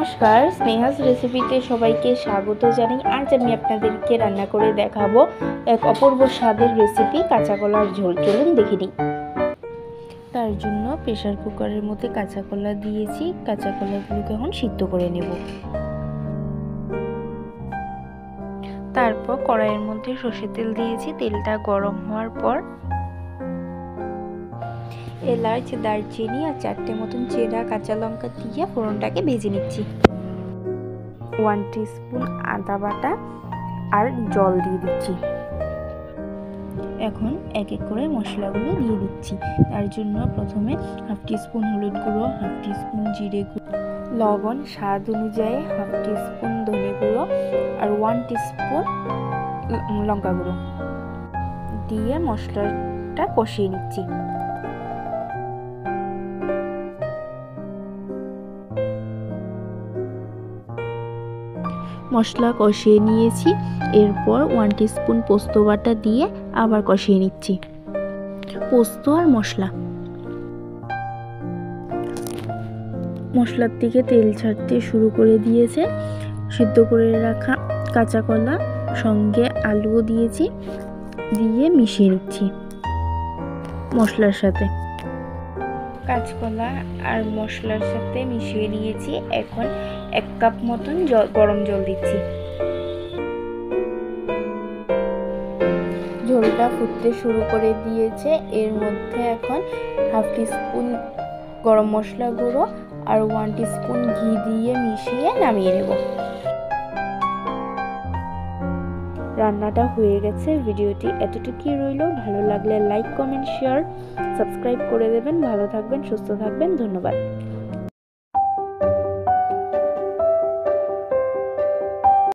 নমস্কার, স্নেহাস রেসিপিতে সবাইকে স্বাগত জানাই। আজ আমি আপনাদেরকে রান্না করে দেখাবো এক অপূর্ব স্বাদের রেসিপি, কাঁচা কলার ঝোল। চলুন দেখে নিই। তার জন্য প্রেসার কুকারের মধ্যে কাঁচা কলা দিয়েছি। কাঁচা কলাগুলোকে এখন সিদ্ধ করে নেব। তারপর কড়াইয়ের মধ্যে সর্ষের তেল দিয়েছি। তেলটা গরম হওয়ার পর এলাচ, দারচিনি আর 4টে মতন চেরা কাঁচা লঙ্কা দিয়ে ফোড়নটাকে ভেজে নিচ্ছি। 1 টিস্পুন আদা বাটা আর জল দিয়ে দিচ্ছি। এখন এক এক করে মশলাগুলো দিয়ে দিচ্ছি। তার জন্য প্রথমে 1/2 টিস্পুন হলুদ গুঁড়ো, 1/2 টিস্পুন জিরে গুঁড়ো, লবণ স্বাদ অনুযায়ী, 1/2 টিস্পুন ধনে গুঁড়ো আর 1 টিস্পুন লঙ্কা গুঁড়ো দিয়ে মশলাটা কষিয়ে নিচ্ছি। মশলা কষিয়ে নিয়েছি। এরপর 1 টিস্পুন পোস্ত বাটা দিয়ে আবার কষিয়ে নিচ্ছি। পোস্ত আর মশলার থেকে তেল ছাড়তে শুরু করে দিয়েছে। সিদ্ধ করে রাখা কাঁচা কলা সঙ্গে আলুও দিয়েছি, দিয়ে মিশিয়ে নিচ্ছি মশলার সাথে। কাঁচকলা আর মশলার সাথে মিশিয়ে নিয়েছি। এখন 1 কাপ মতন গরম জল দিচ্ছি। ঝোলটা ফুটতে শুরু করে দিয়েছে। এর মধ্যে এখন 1/2 টিস্পুন গরম মশলা গুঁড়ো আর 1 টিস্পুন ঘি দিয়ে মিশিয়ে নামিয়ে নেব। রান্নাটা হয়ে গেছে। ভিডিওটি এতটুকুই রইল। ভালো লাগলে লাইক, কমেন্ট, শেয়ার, সাবস্ক্রাইব করে দেবেন। ভালো থাকবেন, সুস্থ থাকবেন। ধন্যবাদ।